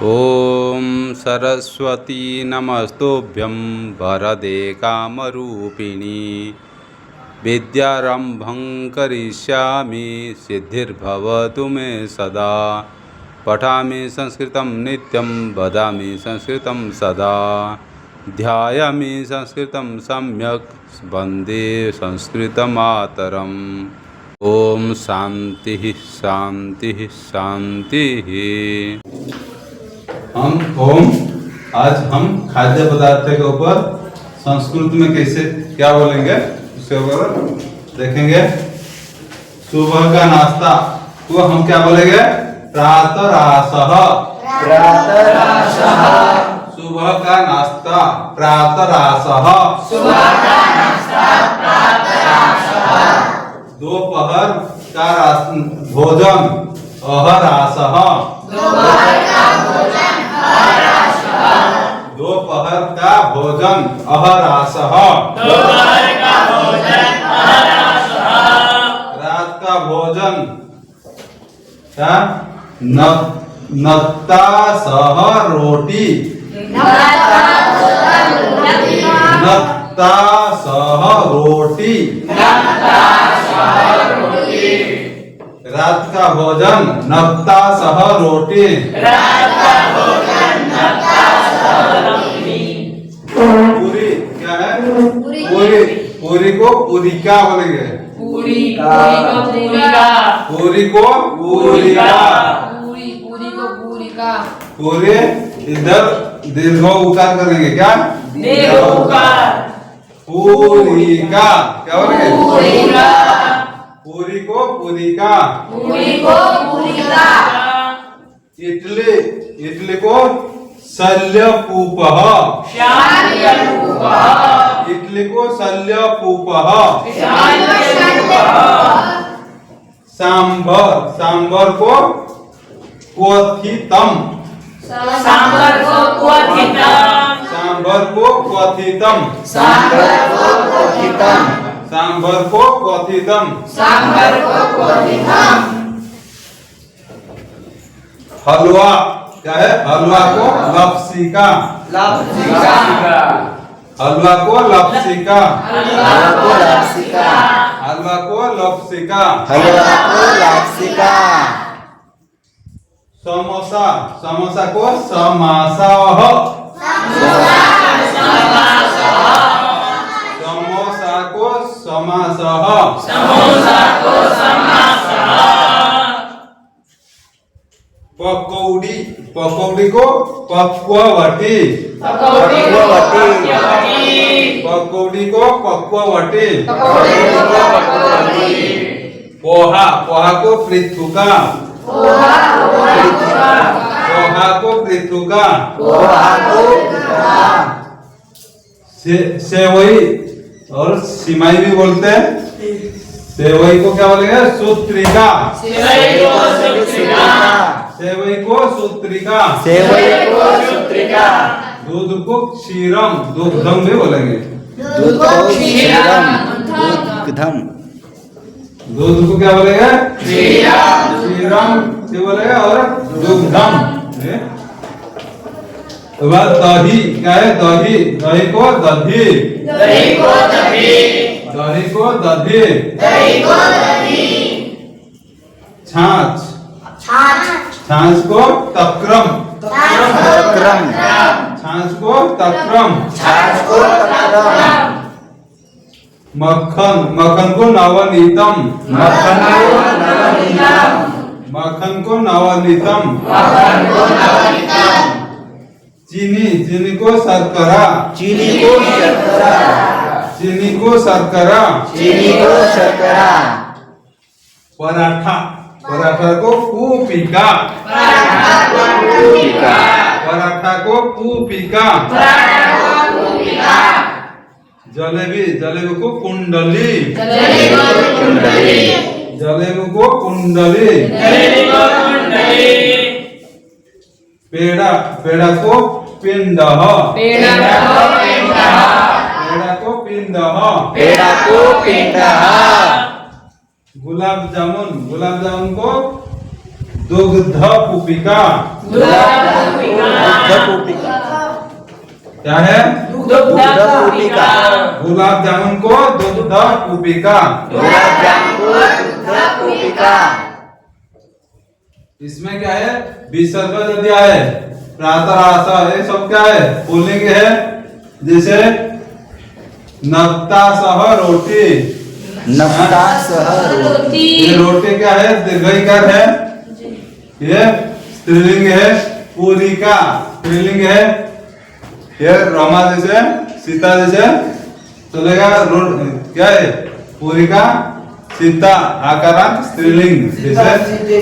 ओम सरस्वती नमस्तुभ्यं वरदे कामरूपिणी विद्यारंभं करिष्यामि सिद्धिर्भवतु मे सदा। पठामि संस्कृतं नित्यं वदामि संस्कृतं सदा। ध्यायामि संस्कृतं सम्यक् वन्दे संस्कृतमातरम्। ओम शांति शांति शांति। आज हम खाद्य पदार्थ के ऊपर संस्कृत में कैसे क्या बोलेंगे उसके ऊपर देखेंगे। सुबह का नाश्ता तो हम क्या बोलेंगे? प्रातरासः। सुबह का नाश्ता प्रातरासः। दोपहर का भोजन अहरासः। दोपहर का भोजन अहरासः। रात का भोजन क्या? नत्तासह रोटी। नत्तासह रोटी। रात का भोजन नत्तासह रोटी। पूरी क्या है? पूरी। पूरी को पूरिका बोलेंगे। पूरी को पूरिका। पूरे इधर दीर्घ उकार करेंगे क्या? पूरिका क्या बोलेंगे? पूरी को पूरिका। इडली। इडली को शल्यपूपः। इडली को शल्यपूपः। सांभर। सांभर को क्वथितम। सांभर को क्वथितम। सांभर को क्वथितम। हलवा क्या है? हलवा को लपसिका। हलवा को लपसिका। हलवा को लपसिका। समोसा। समोसा को समासः। समोसा को समासः। पकौड़ी। पकौड़ी को पक्ववटी। पकौड़ी को पक्ववटी। पोहा। पोहा को पृथुका। पोहा को पृथुका। सेवई और सिमाई भी बोलते हैं। सेवई को क्या बोलेंगे? सूत्रिका। सेवई को सूत्रिका। दूध को क्षीरम। दुग्धम भी बोलेंगे। दूध को क्या बोलेंगे? क्षीरम से बोलेगा और दुग्धम। दही क्या है? दही। दही को दधी। दही को दधी। छाछ। छाछ को तक्रम। छाछ को तक्रम। मक्खन। मक्खन को नवनीतम। मक्खन को नवनीतम। चीनी। चीनी को शर्करा। चीनी को शर्करा। पराठा। पराठा को पूपिका। पराठा को पूपिका। जलेबी। जलेबी को कुंडली। जलेबी को कुंडली। पेड़ा। पेड़ा को पिंडः। पेड़ा को पिंडः। गुलाब जामुन। गुलाब जामुन को दुग्ध पुपिका। दुग्धकूपिका। क्या है? दुग्धकूपिका। गुलाब जामुन को दुग्धकूपिका। गुलाब जामुन को दुग्धकूपिका। इसमें क्या है? विसर्ग जो दिया है, प्रातरासा, ये सब क्या है? पुल्लिंग है। जैसे नक्ता सह रोटी, नक्ता सह रोटी। ये रोटी क्या है? दीर्घईकार है। ये स्त्रीलिंग है। पूरिका स्त्रीलिंग है। ये रमा जैसे, सीता जैसे चलेगा। क्या है? पूरिका सीता आकारांत स्त्रीलिंग, जैसे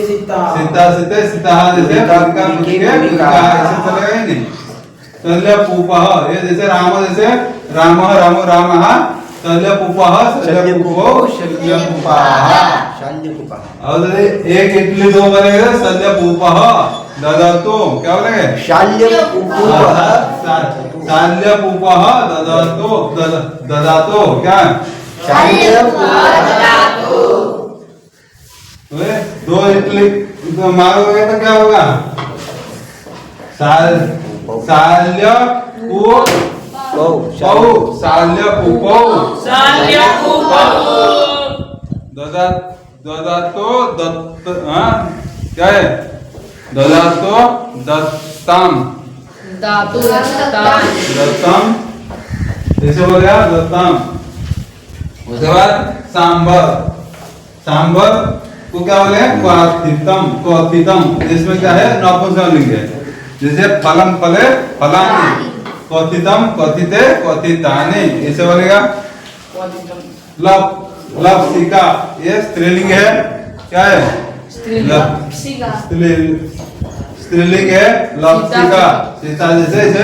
सीता सीते सीता जैसे पूरिका पूरिका ऐसे चलेगा ही नहीं। शल्य पूपः, ये जैसे राम जैसे राम रामो रामः, शल्य पूपः शल्य पूपो शल्य पूपाः। और एक इडली दो बनेगा शल्य पूपः ददातु, क्या बोलेंगे? शाल्य पूपः। शाल्य पूपः ददातु ददातु, क्या? शाल्य ददातु। दो इडली मारोगे तो क्या होगा? शाल्य पूपौ, शाल्य पूपौ, शाल्य पूपौ। ददातो दत्त, क्या है? ददातो दत्तम, धातु दत्तम। दत्तम ऐसे बोलेगा दत्तम। उसके बाद सांबर, सांबर को क्या बोले? क्वाथितम, क्वाथितम। इसमें क्या है? नपुंसकलिंग है। जैसे फलम फले फलानि, क्वथितम क्वथिते क्वथितानि, ऐसे बोलेगा। लप लपसिका, ये स्त्रीलिंग है। क्या है? स्त्रीलिंग है। लपसिका सीता जैसे ऐसे।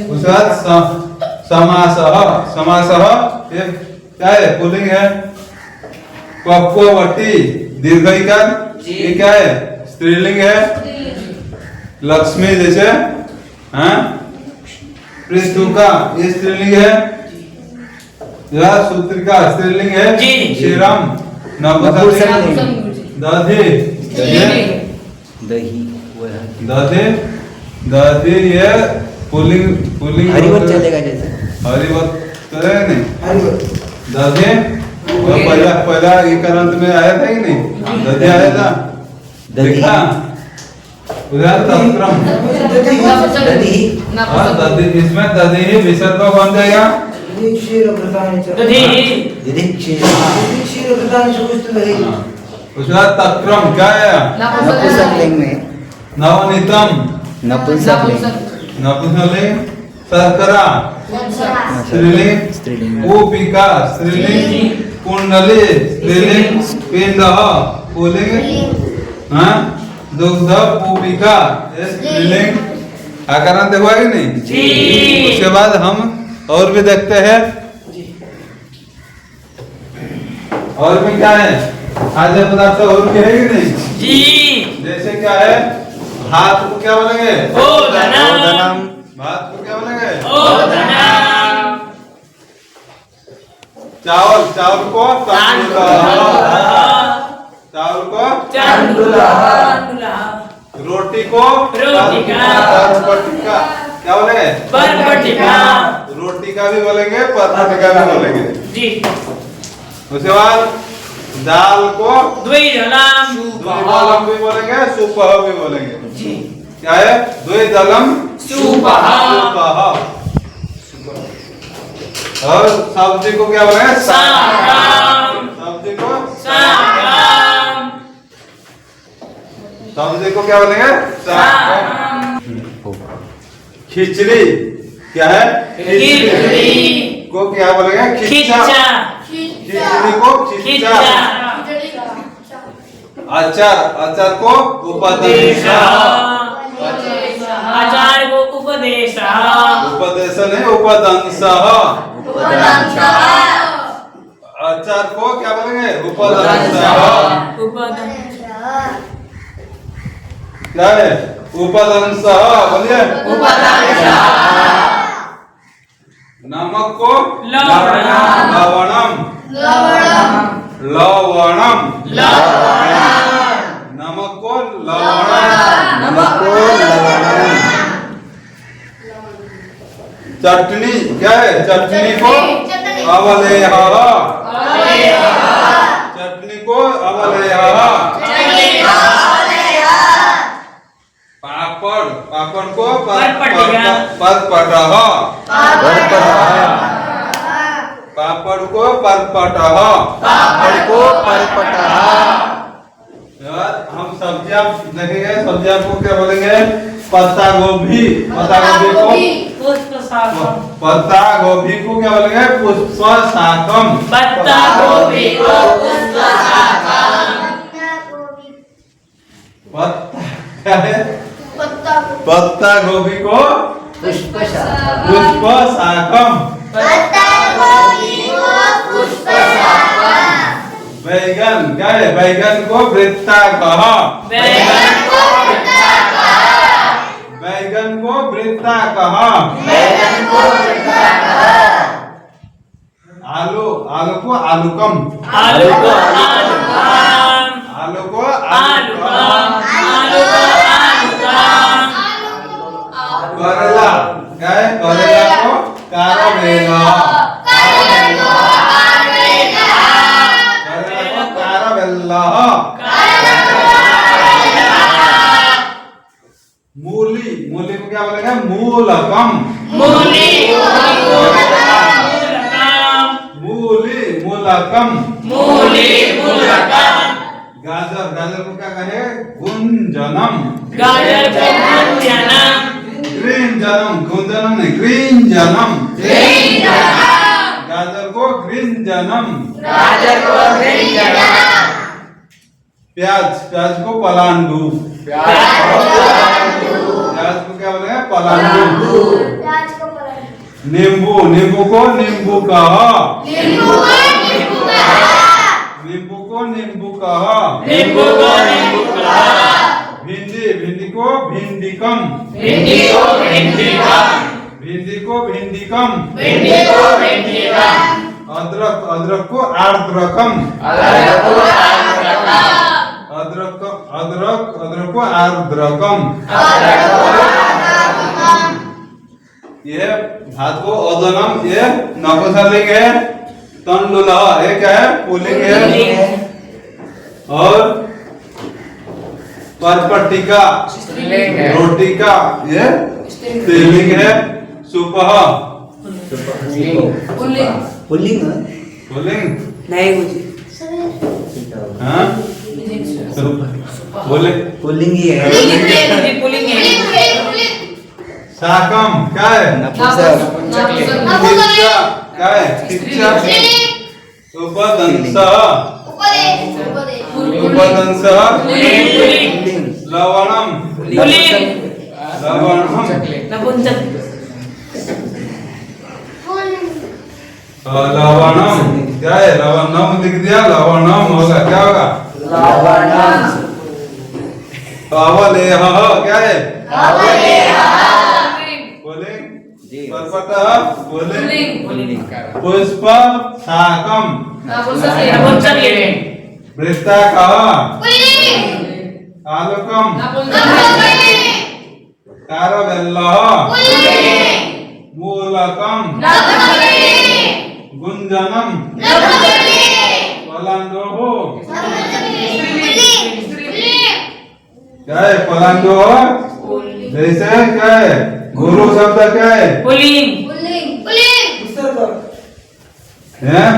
उसके बाद समासः, समासः ये क्या है? पुल्लिंग है। पक्ववती दीर्घईकार, ये क्या है? स्त्रीलिंग है। लक्ष्मी जैसे, हाँ, पृथुका ये स्त्रीलिंग है। यह सूत्रिका स्त्रीलिंग है। श्रीराम नपुंसकलिंग। दधि दही दधि दधि ये पुल्लिंग, पुल्लिंग हरिवत चलेगा जैसे। हरिवत चलेगा नहीं? दधि वो पहला इकारांत में आया था कि नहीं? दधि आया था, देखा? उधर तंत्रम, दधि, इसमें दधि ही विसर्ग बन जाएगा। उसके बाद तक्रम क्या है? नपुंसकलिंग में नवनीतम, नपुंसकलिंग। नपुंसकलिंग। शर्करा स्त्रीलिंग। स्त्रीलिंग। कूपिका स्त्रीलिंग। कुंडली स्त्रीलिंग। पिंडः पुल्लिंग। हाँ, दुग्ध कूपिका ये स्त्रीलिंग। आकारांत देखो कि नहीं? उसके बाद हम और भी देखते हैं। और भी क्या है? खाद्य पदार्थ और भी है कि नहीं? जी। जैसे क्या है? भात को क्या बोलेंगे? ओदनम। भात को क्या बोलेंगे? ओदनम। चावल, चावल को तंडुलः, चावल को तंडुलः। रोटी को रोटिका। परपटिका, क्या बोलेंगे? परपटिका। रोटी का भी बोलेंगे, परपटिका भी बोलेंगे। जी। उसके बाद दाल को द्विदलम। द्विदलम भी बोलेंगे, सुपह भी बोलेंगे। जी। क्या है? द्विदलम सुपह। और सब्जी को क्या बोलेंगे? सागम। सब्जी को सागम। सब्जी को क्या बोलेंगे? सागम। खिचड़ी क्या है? खिचड़ी को क्या बोलेंगे? खिच्चा। खिचड़ी को खिच्चा। अचार, अचार को उपदेश। आचार्य को उपदेश। उपदेश नहीं, उपदंश। अचार को क्या बोलेंगे? उपदंश। क्या है? उपदंश बोलिए। नमक को लवणम। लवणम। लवणम। 能够了。चटनी क्या है? चटनी को अवलेह, चटनी को अवलेह। पापड़, पापड़ को परपटह, पापड़ को परपटह, हम सब्जियां देखेंगे। सब्जियां को क्या बोलेंगे? पत्ता गोभी, पत्ता गोभी को पुष्प शाकम, पत्ता गोभी को क्या बोलेंगे? पुष्प शाकम, पत्ता गोभी को पुष्प शाकम, पत्ता क्या है? पत्ता गोभी को पुष्प पुष्प शाकम, बैगन क्या है? बैगन को वृत्ताकः, बैगन को बैगन को वृत्ताकः। आलू, आलू को आलूकम, आलू को आलूकम, आलू को आलूकम, आलू को आलूकम, करेला क्या है? करेला को कारवेला, करेला को कारवेला। मूली, मूली को क्या बोलेंगे? मूलकम, मूली मूली मूलकम। मूली मूलकम, गाजर, गाजर को क्या कहे? गुंजनम, गाजर को गुंजनम, ग्रींजनम, गुंजनम नहीं ग्रींजनम, गाजर को ग्रींजनम। प्याज, प्याज को पलांडू, प्याज को क्या बोलेंगे? पलांडू। नींबू, नींबू को नींबू कह, नींबू को नींबू कह। नींबू को नींबू का, भिंडी, भिंडी को भिंडीकम, भिंडी को भिंडीकम, भिंडी को भिंडीकम। भिंडी को भिंडीकम, अदरक, अदरक को आर्द्रकम, अदरक को अदरकम, अदरक, अदरक, अदरक को आर्द्रकम। अदरक को अदरकम, ये धातु को ओदनम, ये नपुंसकलिंग है। तंडुलः ये क्या है? पुल्लिंग है। और परपटिका स्त्रीलिंग है। रोटिका ये स्त्रीलिंग है। सुपह पुल्लिंग, पुल्लिंग पुल्लिंग, नहीं मुझे हाँ बोले पुल्लिंग ही है। पुल्लिंग है। शाकम क्या है? नपुंसक शिक्षा क्या है? शिक्षा उपदंस, उपदंस। Pulling लवणम, pulling, लवणम। नपुंसक, लवणम क्या है? लवणम लिख दिया, लवणम होगा क्या होगा? अवलेह क्या है? बोले परपटः, बोले पुष्प शाकम, नपुंसक, वृत्ताकः, आलूकम, कारवेल्लः, मूलकम, गुंजनम, पलांडोः क्या है? पलांडोः जैसे क्या है? गुरु शब्द क्या है? पुल्लिंग,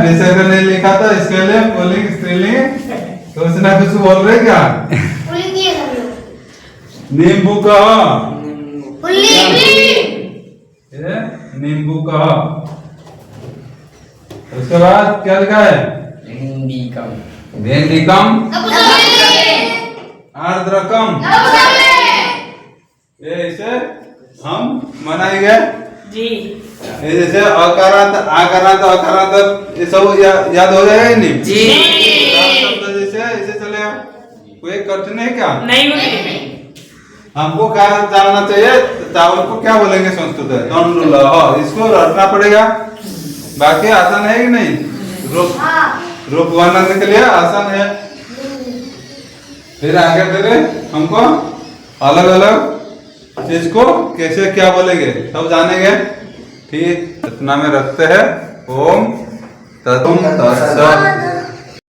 विसर्ग नहीं लिखा था इसके लिए पुल्लिंग स्त्रीलिंग, तो उसने कुछ बोल रहे क्या? नींबू का, ये नींबू का। उसके बाद क्या लिखा है? भेंडीकम, आर्द्रकम। ये इसे हम मनाएंगे। जी ये जैसे अकारांत, आकारांत, अकारांत ये सब याद हो जाएगा कि नहीं? जी शब्द जैसे ऐसे चलेगा, कोई कठिन है क्या? नहीं मुझे हमको क्या जानना चाहिए? चावल को क्या बोलेंगे संस्कृत में? तंडुलः, इसको रटना पड़ेगा, बाकी आसान है कि नहीं? रूप, रूप वर्णन के लिए आसान है। फिर आगे फिर हमको अलग अलग चीज को कैसे क्या बोलेंगे सब जानेंगे। ठीक, इतना में रखते हैं। ओम तत्सत